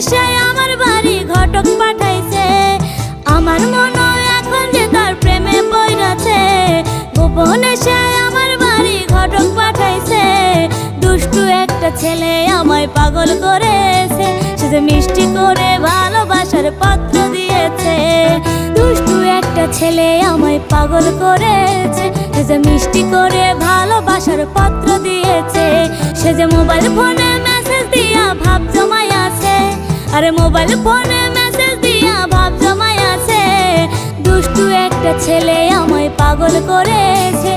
সে আমার বাড়ি ঘটক পাঠাইছে। আমার মনে এখন যে তার প্রেমে পড়েছে। গোপনে সে আমার বাড়ি ঘটক পাঠাইছে। দুষ্টু একটা ছেলে আমায় পাগল করেছে। সে যে মিষ্টি করে ভালোবাসার পত্র দিয়েছে। দুষ্টু একটা ছেলে আমায় পাগল করেছে। সে যে মিষ্টি করে ভালোবাসার পত্র দিয়েছে। সে যে মোবাইল ফোনে মেসেজ দিয়া ভাব জমাই আছে। আরে মোবাইল ফোনে মেসেজ দিয়া ভাব জমাই আছে। দুষ্টু একটা ছেলে আমায় পাগল করেছে।